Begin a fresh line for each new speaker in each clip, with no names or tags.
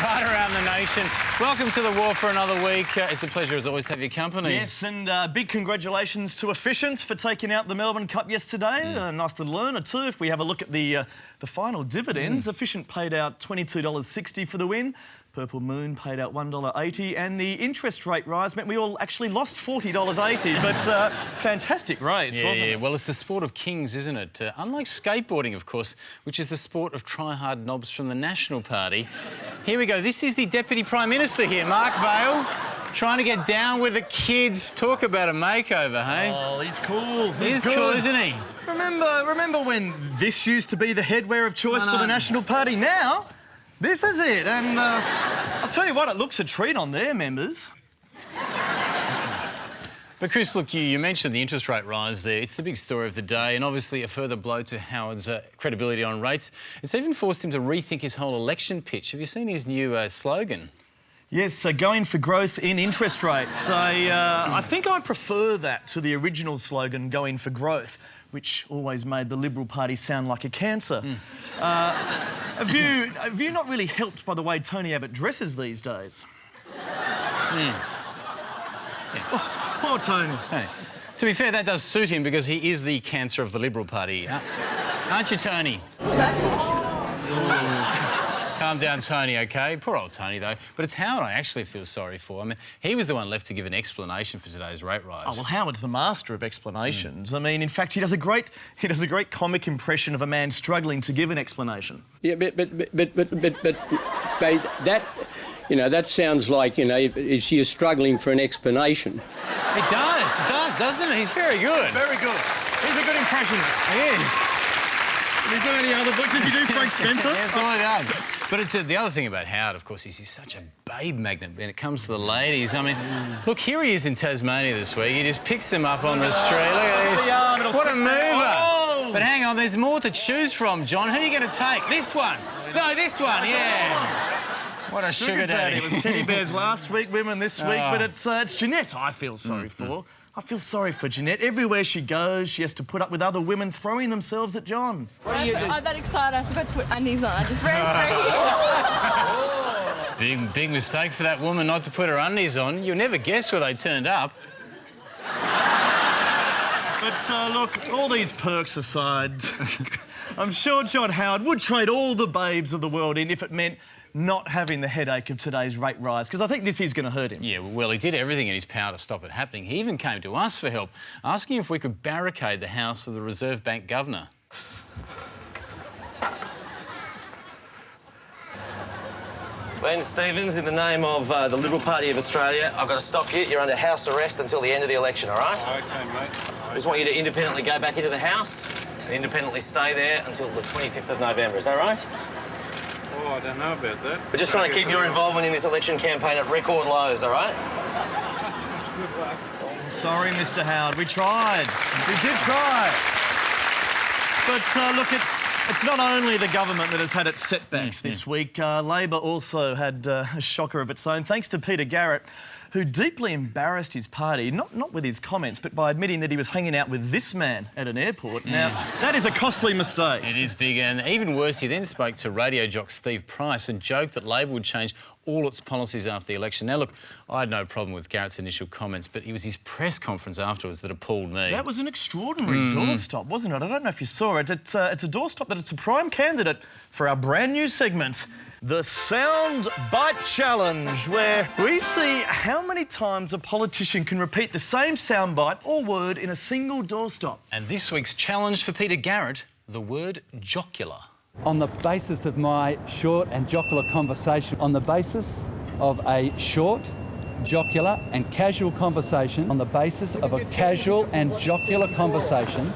right around the nation. Welcome to the War for another week. It's a pleasure, as always, to have your company.
Yes, and big congratulations to Efficient for taking out the Melbourne Cup yesterday. A nice little earner too. If we have a look at the final dividends, Efficient paid out $22.60 for the win. Purple Moon paid out $1.80, and the interest rate rise meant we all actually lost $40.80. But fantastic race, wasn't it?
Yeah, well, it's the sport of kings, isn't it? Unlike skateboarding, of course, which is the sport of try-hard knobs from the National Party. Here we go. This is the Deputy Prime Minister here, Mark Vaile, trying to get down with the kids. Talk about a makeover, hey?
Oh, he's cool.
He's cool, isn't he?
Remember when this used to be the headwear of choice for the National Party? Now, this is it. And I'll tell you what, it looks a treat on their members.
But Chris, look, you mentioned the interest rate rise there. It's the big story of the day, and obviously a further blow to Howard's credibility on rates. It's even forced him to rethink his whole election pitch. Have you seen his new slogan?
Yes, so going for growth in interest rates. I think I prefer that to the original slogan, going for growth, which always made the Liberal Party sound like a cancer. Have you not really helped by the way Tony Abbott dresses these days? Oh, poor Tony.
Hey. To be fair, that does suit him because he is the cancer of the Liberal Party. Aren't you, Tony?
That's bullshit.
Calm down, Tony, OK? Poor old Tony, though. But it's Howard I actually feel sorry for. I mean, he was the one left to give an explanation for today's rate rise.
Oh, well, Howard's the master of explanations. I mean, in fact, he does a great comic impression of a man struggling to give an explanation.
Yeah, but that, you know, that sounds like, you know, you're struggling for an explanation.
It does, doesn't it? He's very good.
Very good. He's a good impressionist.
He is.
Have you got any other book? Did you do Frank Spencer?
That's all I done. But it's, the other thing about Howard, of course, is he's such a babe magnet when it comes to the ladies. I mean, look, here he is in Tasmania this week. He just picks them up on the street. Look at this. What a mover.
Oh.
But hang on, there's more to choose from, John. Who are you going to take? This one? No, this one, yeah. What a sugar daddy.
It was teddy bears last week, women this week, but it's Jeanette I feel sorry for. I feel sorry for Jeanette. Everywhere she goes, she has to put up with other women throwing themselves at John.
What do you do? I'm that excited, I forgot to put undies on. I just ran straight.
Big mistake for that woman not to put her undies on. You'll never guess where they turned up.
But look, all these perks aside, I'm sure John Howard would trade all the babes of the world in if it meant not having the headache of today's rate rise, because I think this is going to hurt him.
Yeah, well, he did everything in his power to stop it happening. He even came to us for help, asking if we could barricade the house of the Reserve Bank Governor.
Len Stevens, in the name of the Liberal Party of Australia, I've got to stop you. You're under house arrest until the end of the election, all right?
OK, mate.
I just want you to independently go back into the house and independently stay there until the 25th of November. Is that right?
Oh, I don't know about that.
We're just trying to keep your involvement in this election campaign at record lows, all right?
Good luck.
Sorry, Mr Howard, we tried. We did try. But look, it's not only the government that has had its setbacks this week. Labor also had a shocker of its own, thanks to Peter Garrett, who deeply embarrassed his party, not with his comments, but by admitting that he was hanging out with this man at an airport. Now, that is a costly mistake.
It is big, and even worse, he then spoke to radio jock Steve Price and joked that Labor would change all its policies after the election. Now, look, I had no problem with Garrett's initial comments, but it was his press conference afterwards that appalled me.
That was an extraordinary doorstop, wasn't it? I don't know if you saw it. It's a doorstop that it's a prime candidate for our brand new segment, the Sound Bite Challenge, where we see how many times a politician can repeat the same soundbite or word in a single doorstop.
And this week's challenge for Peter Garrett, the word jocular.
On the basis of my short and jocular conversation, on the basis of a short, jocular and casual conversation, on the basis of a casual and jocular conversation,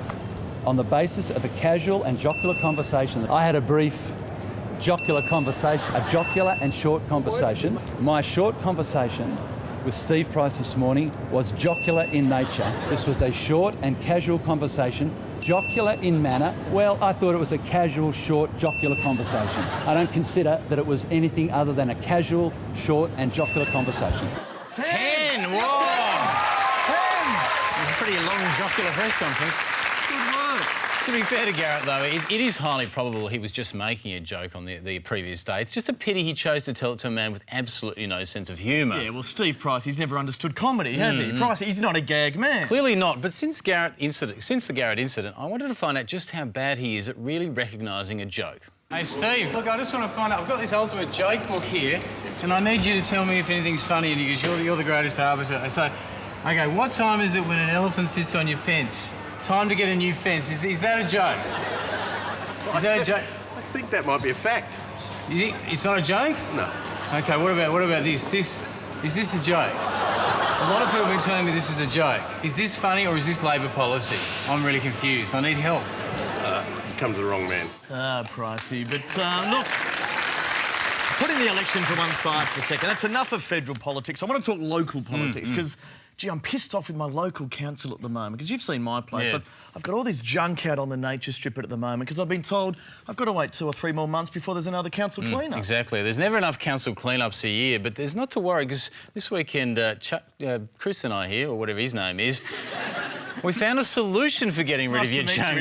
on the basis of a casual and jocular conversation, I had a brief jocular conversation, a jocular and short conversation. My short conversation with Steve Price this morning was jocular in nature. This was a short and casual conversation. Jocular in manner, well, I thought it was a casual, short, jocular conversation. I don't consider that it was anything other than a casual, short and jocular conversation.
10! Whoa!
10!
It was a pretty long jocular press conference.
Good work.
To be fair to Garrett, though, it is highly probable he was just making a joke on the previous day. It's just a pity he chose to tell it to a man with absolutely no sense of humour.
Yeah, well, Steve Price, he's never understood comedy, has he? Price, he's not a gag man.
Clearly not, but since the Garrett incident, I wanted to find out just how bad he is at really recognising a joke. Hey, Steve, look, I just want to find out, I've got this ultimate joke book here, and I need you to tell me if anything's funny, because you're the greatest arbiter. So, OK, what time is it when an elephant sits on your fence? Time to get a new fence. Is that a joke? Is that a joke?
I think that might be a fact.
You think it's not a joke?
No.
OK, what about this? Is this a joke? A lot of people have been telling me this is a joke. Is this funny or is this Labor policy? I'm really confused. I need help.
You come to the wrong man.
Pricey, but look, putting the election to one side for a second, that's enough of federal politics. I want to talk local politics, because, gee, I'm pissed off with my local council at the moment, because you've seen my place.
Yeah.
I've got all this junk out on the nature strip at the moment, because I've been told I've got to wait 2 or 3 more months before there's another council clean-up.
Exactly. There's never enough council clean-ups a year, but there's not to worry, because this weekend, Chris and I here, or whatever his name is, we found a solution for getting rid of your junk.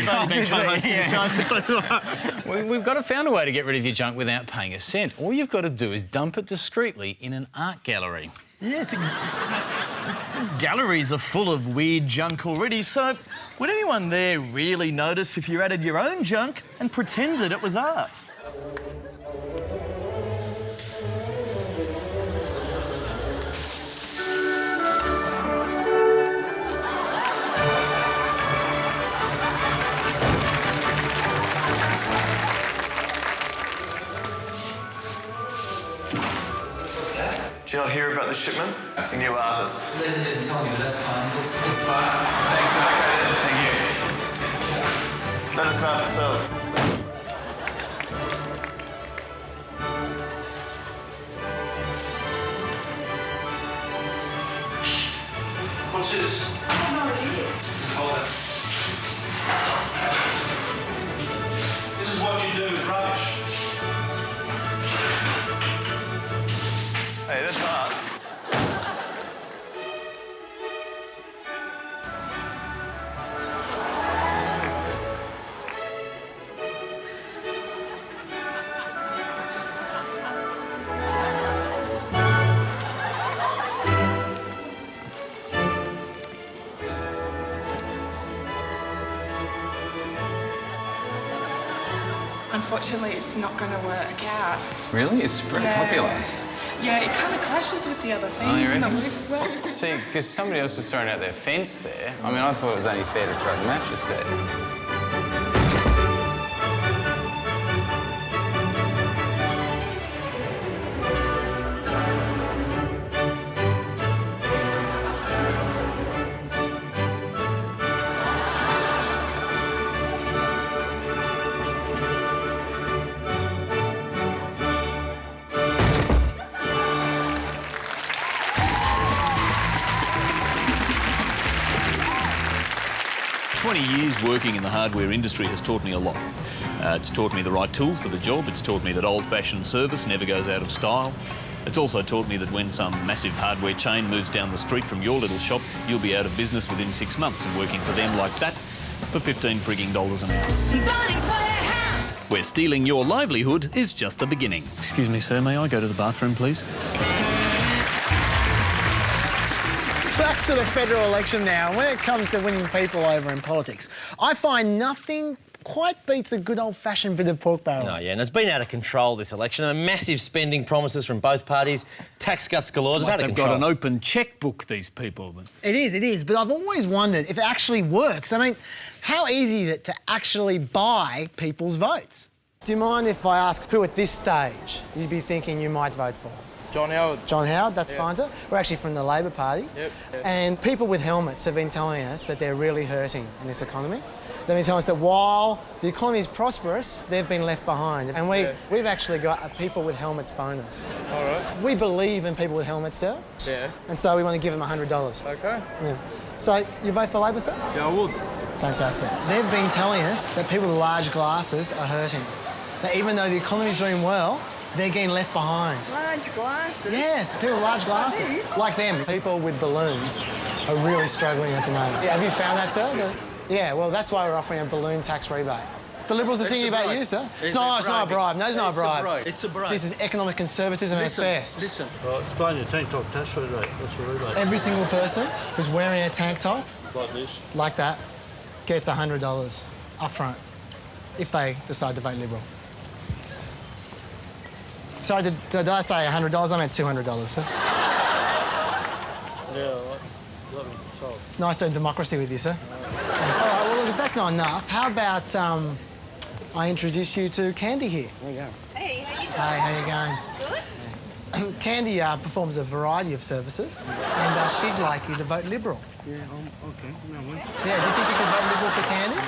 We've got to find a way to get rid of your junk without paying a cent. All you've got to do is dump it discreetly in an art gallery.
Yes, these galleries are full of weird junk already, so would anyone there really notice if you added your own junk and pretended it was art?
Did you not hear about the shipment? That's a new artist.
Liz didn't tell me, but that's fine.
It's fine. Thanks, Mark. Thank you. Let us know if it sells.
What's this?
I have no idea.
Hold it. This is what you do with rubbish.
Hey, that's art.
Unfortunately, it's not going to work out.
Really? It's very popular.
Yeah, it kind of clashes with the other things.
Oh, you reckon?
Well,
See, because somebody else has thrown out their fence there. I mean, I thought it was only fair to throw the mattress there.
Years working in the hardware industry has taught me a lot. It's taught me the right tools for the job. It's taught me that old-fashioned service never goes out of style. It's also taught me that when some massive hardware chain moves down the street from your little shop, you'll be out of business within 6 months and working for them like that for $15 frigging an hour. Where stealing your livelihood is just the beginning. Excuse me, sir, may I go to the bathroom, please?
Back to the federal election now. When it comes to winning people over in politics, I find nothing quite beats a good old-fashioned bit of pork barrel.
No, yeah, and it's been out of control, this election. Massive spending promises from both parties, tax cuts galore. It's out of control.
They've got an open chequebook, these people.
It is, but I've always wondered if it actually works. I mean, how easy is it to actually buy people's votes? Do you mind if I ask who at this stage you'd be thinking you might vote for?
John Howard.
John Howard, that's fine, sir. We're actually from the Labor Party.
Yep.
And people with helmets have been telling us that they're really hurting in this economy. They've been telling us that while the economy is prosperous, they've been left behind. And we've actually got a people with helmets bonus.
All right.
We believe in people with helmets, sir.
Yeah.
And so we want to give them $100.
Okay.
Yeah. So you vote for Labor, sir?
Yeah, I would.
Fantastic. They've been telling us that people with large glasses are hurting. That even though the economy's doing well, they're getting left behind.
large glasses?
Yes, people with large glasses. Like them. People with balloons are really struggling at the moment. Yeah, have you found that, sir? Yeah, well, that's why we're offering a balloon tax rebate. The Liberals are thinking about you, sir. It's not a bribe. No, it's not a bribe.
It's a bribe.
This is economic conservatism at its best.
Listen. Well, explain your tank top tax rebate. What's the rebate?
Every single person who's wearing a tank top,
Like this.
like that, gets $100 up front if they decide to vote Liberal. Sorry, did I say $100? I meant $200, sir.
Yeah, right.
Nice doing democracy with you, sir. All right, well, look, if that's not enough, how about I introduce you to Candy here?
There you go.
Hey, how you doing?
Hey, how you going?
Good.
Candy performs a variety of services, and she'd like you to vote Liberal.
Yeah, okay. No, what?
Yeah, do you think you could vote Liberal for Candy?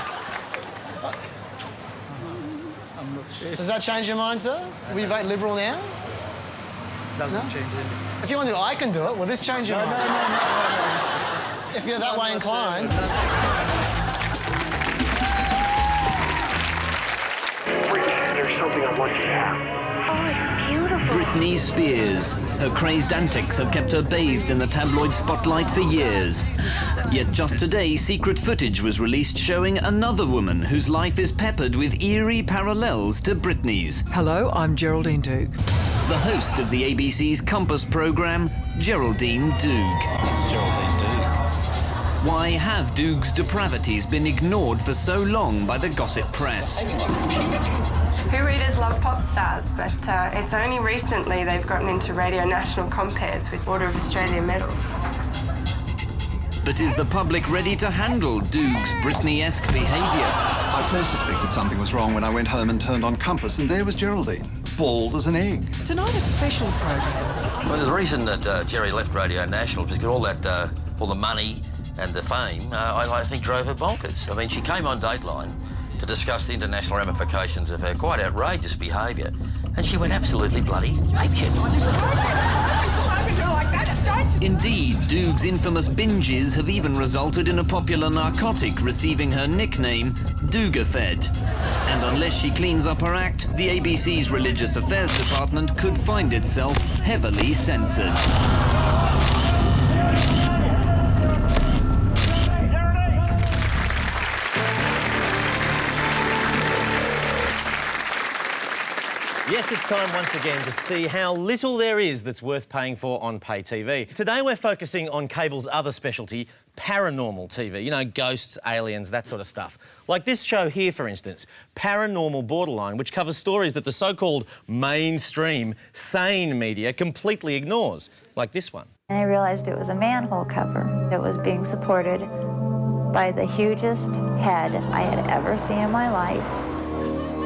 I'm not sure.
Does that change your mind, sir? Will you vote Liberal now?
Doesn't
No?
change anything.
If you want to, I can do it. Will this change your mind?
No.
If you're that way inclined.
There's something I want you to ask.
Britney Spears. Her crazed antics have kept her bathed in the tabloid spotlight for years. Yet just today, secret footage was released showing another woman whose life is peppered with eerie parallels to Britney's.
Hello, I'm Geraldine Doogue.
The host of the ABC's Compass programme, Geraldine Doogue.
That's Geraldine Doogue.
Why have Doogue's depravities been ignored for so long by the gossip press?
Who readers love pop stars, but it's only recently they've gotten into Radio National compares with Order of Australia medals.
But is the public ready to handle Doogue's Britney-esque behaviour?
I first suspected something was wrong when I went home and turned on Compass, and there was Geraldine, bald as an egg.
Tonight, a special program.
Well, the reason that Jerry left Radio National was because all the money and the fame, I think drove her bonkers. I mean, she came on Dateline to discuss the international ramifications of her quite outrageous behaviour, and she went absolutely bloody apeshit.
Indeed, Doogue's infamous binges have even resulted in a popular narcotic receiving her nickname, Doogafed. And unless she cleans up her act, the ABC's Religious Affairs Department could find itself heavily censored.
Yes, it's time once again to see how little there is that's worth paying for on pay TV. Today we're focusing on cable's other specialty, paranormal TV. You know, ghosts, aliens, that sort of stuff. Like this show here, for instance, Paranormal Borderline, which covers stories that the so-called mainstream, sane media completely ignores. Like this one.
And I realized it was a manhole cover. It was being supported by the hugest head I had ever seen in my life.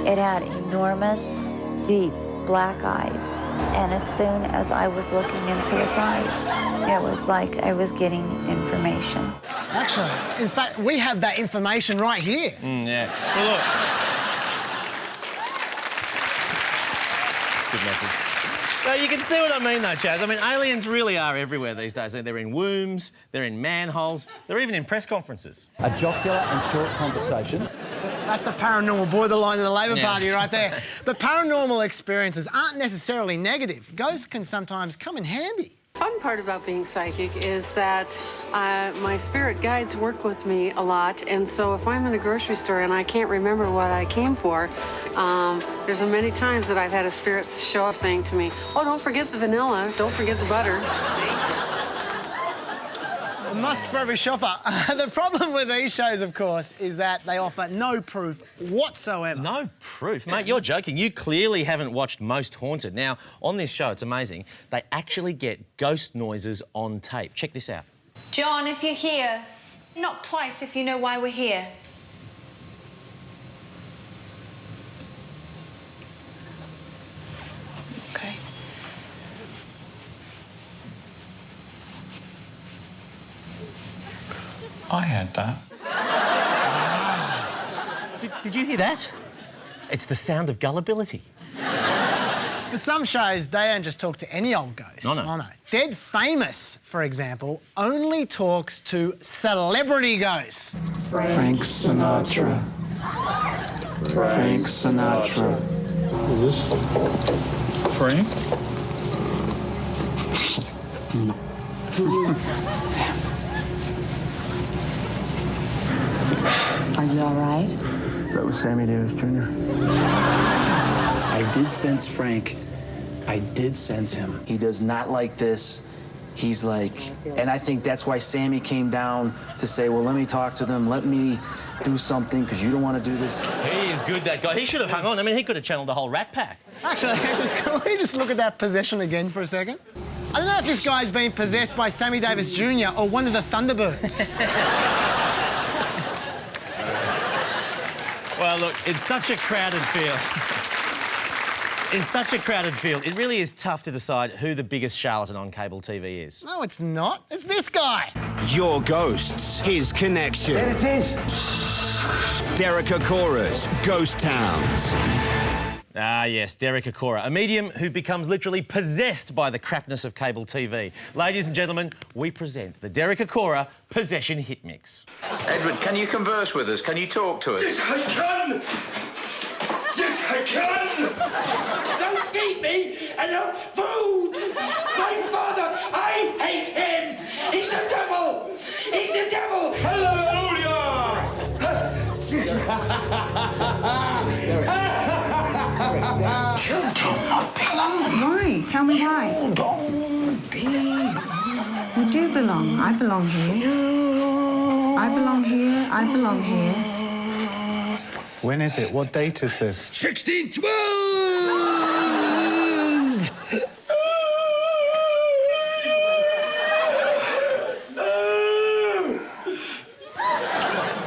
It had enormous, deep black eyes, and as soon as I was looking into its eyes, it was like I was getting information.
Actually, in fact, we have that information right here.
Yeah. Well, look. Good message. No, you can see what I mean, though, Chaz. I mean, aliens really are everywhere these days. They're in wombs, they're in manholes, they're even in press conferences.
A jocular and short conversation.
So that's the paranormal borderline of the Labor
Yes.
Party right there. But paranormal experiences aren't necessarily negative. Ghosts can sometimes come in handy.
Fun part about being psychic is that my spirit guides work with me a lot, and so if I'm in a grocery store and I can't remember what I came for, there's been many times that I've had a spirit show up saying to me, oh, don't forget the vanilla, don't forget the butter.
A must for every shopper. The problem with these shows, of course, is that they offer no proof whatsoever.
No proof? Mate, you're joking. You clearly haven't watched Most Haunted. Now, on this show, it's amazing, they actually get ghost noises on tape. Check this out.
John, if you're here, knock twice if you know why we're here. Okay.
I had that.
Did you hear that? It's the sound of gullibility.
With some shows, they don't just talk to any old ghost.
No, no.
Oh, no. Dead Famous, for example, only talks to celebrity ghosts.
Frank Sinatra. Frank Sinatra. Is this Frank?
Are you all right?
That was Sammy Davis Jr.
I did sense Frank. I did sense him. He does not like this. He's like, and I think that's why Sammy came down to say, well, let me talk to them. Let me do something, because you don't want to do this.
He is good, that guy. He should have hung on. I mean, he could have channeled the whole Rat Pack.
Actually, can we just look at that possession again for a second? I don't know if this guy's been possessed by Sammy Davis Jr. or one of the Thunderbirds.
Well, look, it's such a crowded field. In such a crowded field, it really is tough to decide who the biggest charlatan on cable TV is.
No, it's not. It's this guy.
Your ghosts, his connection.
There it is.
Derek Akora's Ghost Towns.
Ah, yes, Derek Akora, a medium who becomes literally possessed by the crapness of cable TV. Ladies and gentlemen, we present the Derek Akora Possession Hit Mix.
Edward, can you converse with us? Can you talk to us?
Yes, I can! Yes, I can! Don't feed me enough food! My father, I hate him! He's the devil! He's the devil! Hallelujah!
Why? Tell me why. You do belong. I belong here. I belong here. I belong here.
When is it? What date is this?
1612!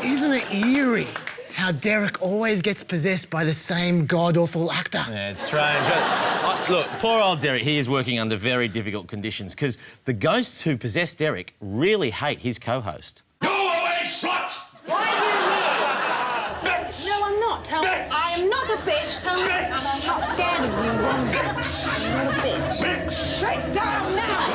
Isn't it eerie how Derek always gets possessed by the same god-awful actor?
Yeah, it's strange. But, look, poor old Derek, he is working under very difficult conditions because the ghosts who possess Derek really hate his co-host.
Go away, slut!
Why are you here? No, I'm not. Tell me. I am not a bitch. Tell me. And I'm not scared of you. I'm not a bitch. Straight down now.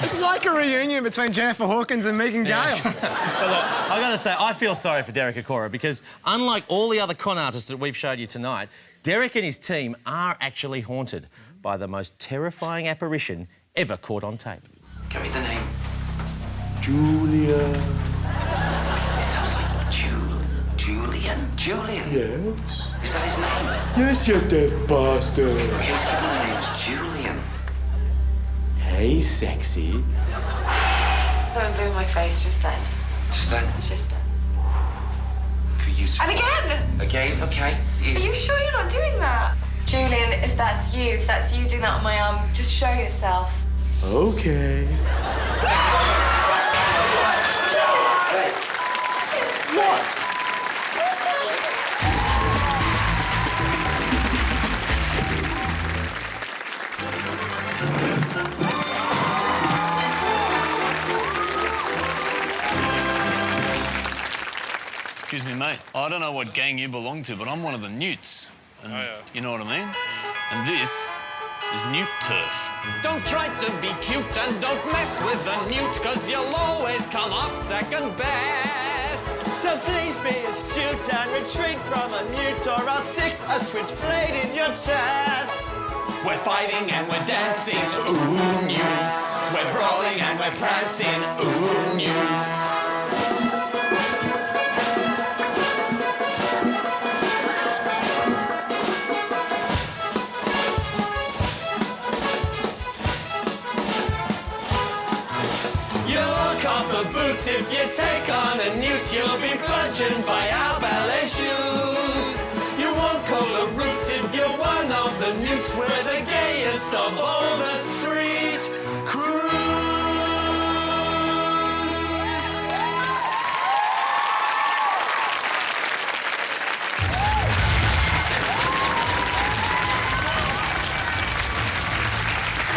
It's like a reunion between Jennifer Hawkins and Megan Gale.
But look, I've got to say, I feel sorry for Derek Akora because unlike all the other con artists that we've showed you tonight, Derek and his team are actually haunted by the most terrifying apparition ever caught on tape.
Give me the name.
Julia.
It sounds like Julian. Julian?
Yes?
Is that his name?
Yes, you deaf bastard.
Okay, his given name's Julian.
Hey, sexy.
Someone blew in my face just then.
Just then?
Just then.
For you to...
And again!
Again? Okay.
Are you sure you're not doing that? Julian, if that's you doing that on my arm, just show yourself.
Okay. What?
Excuse me, mate. I don't know what gang you belong to, but I'm one of the newts. And you know what I mean? And this is newt turf.
Don't try to be cute and don't mess with the newt, cause you'll always come up second best.
So please be astute and retreat from a newt, or I'll stick a switchblade in your chest.
We're fighting and we're dancing, ooh, newts. We're brawling and we're prancing, ooh, newts. If you take on a newt, you'll be bludgeoned by our ballet shoes. You won't call a root if you're one of the newts. We're the gayest of all the street crews.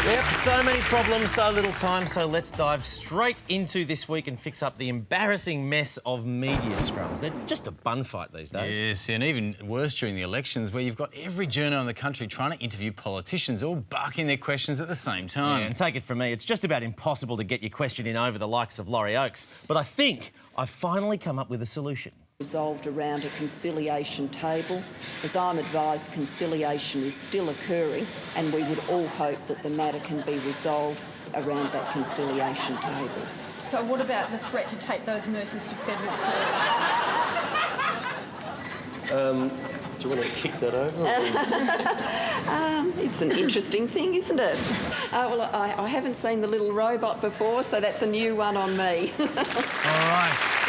Yep, so many problems, so little time, so let's dive straight into this week and fix up the embarrassing mess of media scrums. They're just a bun fight these days.
Yes, and even worse during the elections, where you've got every journo in the country trying to interview politicians, all barking their questions at the same time.
Yeah, and take it from me, it's just about impossible to get your question in over the likes of Laurie Oakes. But I think I've finally come up with a solution.
Resolved around a conciliation table. As I'm advised, conciliation is still occurring, and we would all hope that the matter can be resolved around that conciliation table.
So what about the threat to take those nurses to federal court?
Do you want to kick that over?
It's an interesting thing, isn't it? Well, I haven't seen the little robot before, so that's a new one on me.
All right.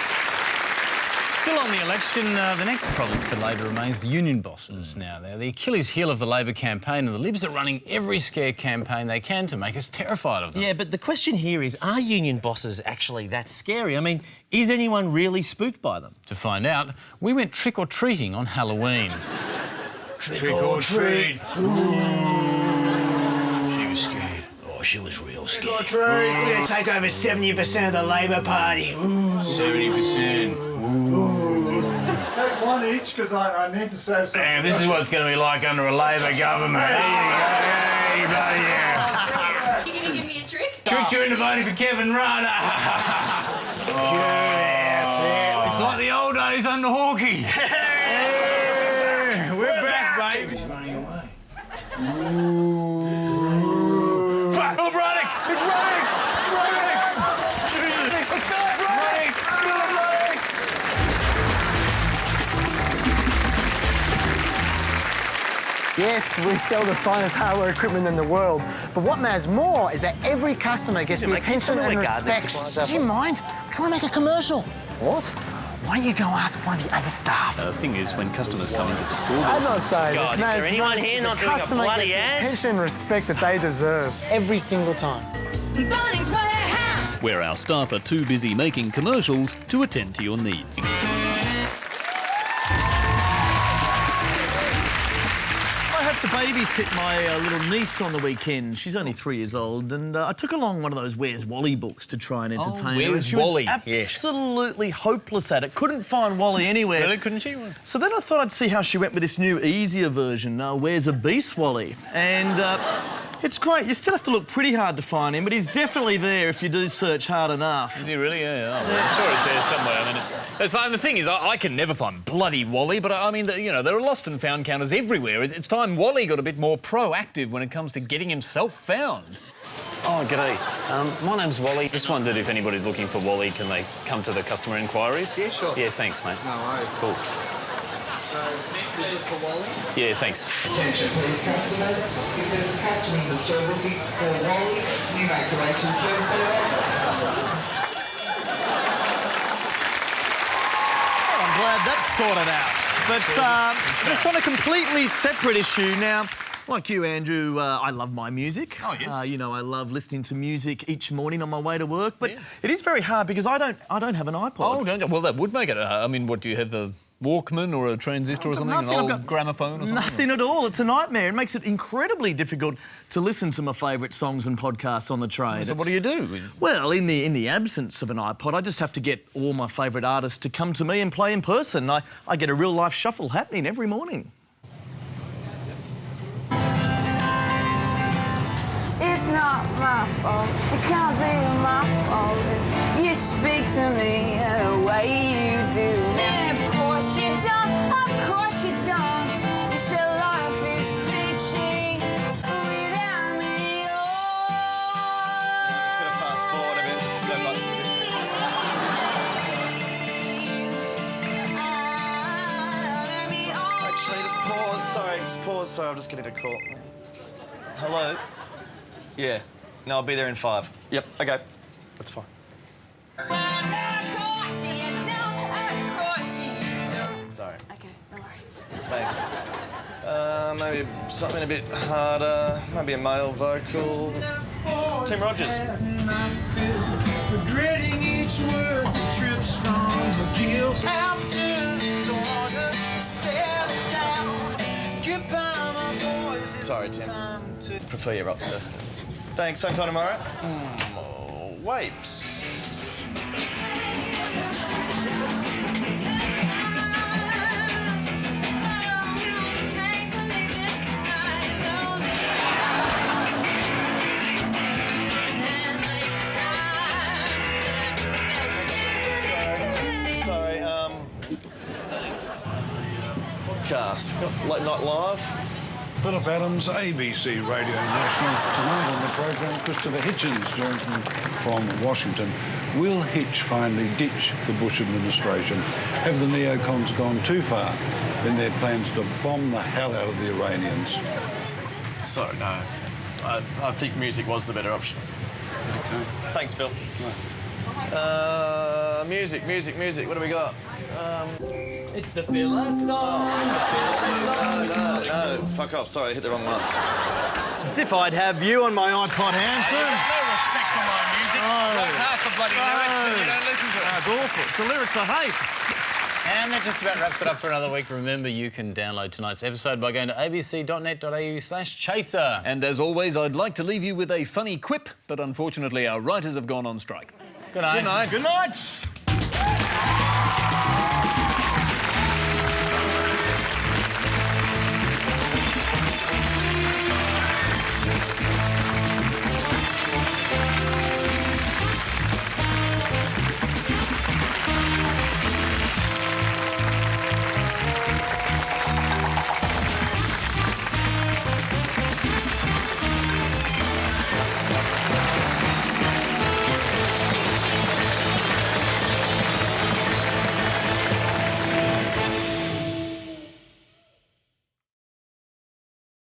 Still on the election, the next problem for Labor remains the union bosses now. They're the Achilles heel of the Labor campaign, and the Libs are running every scare campaign they can to make us terrified of them.
Yeah, but the question here is, are union bosses actually that scary? I mean, is anyone really spooked by them?
To find out, we went trick-or-treating on Halloween.
Trick or treat.
She was scared.
Oh, she was real scared. Trick or treat. We're going to take over 70% of the Labor Party.
70%.
Take one each, because I need to save something.
Damn, this is what it's going to be like under a Labor government. There you go. Hey, bloody yeah.
You gonna give me a trick?
Tricked you into voting for Kevin Rudd.
That's it.
It's like the old days under Hawkey. We're back, baby. He's running away. Fuck! Philip Ruddock! It's running! Running! Jesus! It's Philip Ruddock! Philip Ruddock!
Yes, we sell the finest hardware equipment in the world, but what matters more is that every customer gets the attention and respect. Do you mind? I'm trying to make a commercial. What? Why don't you go ask one of the other staff?
The thing is, when customers come into the store...
As I was saying,
God, is there anyone here not doing a bloody ad?
Attention and respect that they deserve every single time.
Bunnings Warehouse!
where our staff are too busy making commercials to attend to your needs.
I had to babysit my little niece on the weekend. She's only 3 years old, and I took along one of those Where's Wally books to try and entertain her.
Where's
She
Wally?
was absolutely hopeless at it. Couldn't find Wally anywhere.
Really, couldn't she?
So then I thought I'd see how she went with this new, easier version, Where's a Beast Wally? And it's great. You still have to look pretty hard to find him, but he's definitely there if you do search hard enough.
Is he really? Yeah. I'm sure it's there somewhere. I mean, it's fine. The thing is, I can never find bloody Wally, but I mean, you know, there are lost and found counters everywhere. It's time Wally got a bit more proactive when it comes to getting himself found.
Oh, g'day. My name's Wally. Just wondered if anybody's looking for Wally, can they come to the customer inquiries? Yeah, sure. Yeah, thanks, mate.
No worries.
Cool.
So, you look for Wally?
Yeah, thanks.
Attention, please, customers. If there's a customer in the store looking for Wally, you make arrangements service
I'm glad that's sorted out. But just on a completely separate issue now, like you, Andrew, I love my music.
Oh, yes.
You know, I love listening to music each morning on my way to work, but it is very hard because I don't have an iPod.
Oh, don't you? Well, that would make it. I mean, what, do you have a Walkman or a transistor or something?
Nothing.
An old gramophone or something?
Nothing at all. It's a nightmare. It makes it incredibly difficult to listen to my favourite songs and podcasts on the train.
So what do you do?
Well, in the absence of an iPod, I just have to get all my favourite artists to come to me and play in person. I get a real-life shuffle happening every morning.
It's not my fault, it can't be my fault. You speak to me the way you do. And of course you don't, of course you don't. You said life is peachy without me.
Just gonna fast forward a bit so much. Actually, just pause. Sorry, just pause. Sorry, I'm just getting a call. Hello? Yeah. No, I'll be there in 5. Yep, okay. That's fine. Sorry.
Okay, no worries.
Thanks. Maybe something a bit harder. Maybe a male vocal. Tim Rogers.
Regretting each word that trips from the gills.
Sorry, Tim. Prefer your rock, sir. Thanks. Same time tomorrow. Waves. Sorry, thanks. Podcast. Got Late Night Live.
Philip Adams, ABC Radio National. Tonight on the programme, Christopher Hitchens joins me from Washington. Will Hitch finally ditch the Bush administration? Have the neocons gone too far in their plans to bomb the hell out of the Iranians?
So, no. I think music was the better option.
Okay.
Thanks, Phil. Music. What do we got?
It's the filler song.
No. Fuck off. Sorry, I hit the wrong one.
As if I'd have you on my iPod, Hanson.
No respect for my music. Like half the bloody lyrics and you don't listen to it.
That's awful. The lyrics I hate.
And that just about wraps it up for another week. Remember, you can download tonight's episode by going to abc.net.au/chaser.
And as always, I'd like to leave you with a funny quip, but unfortunately our writers have gone on strike.
Good night.
Good night.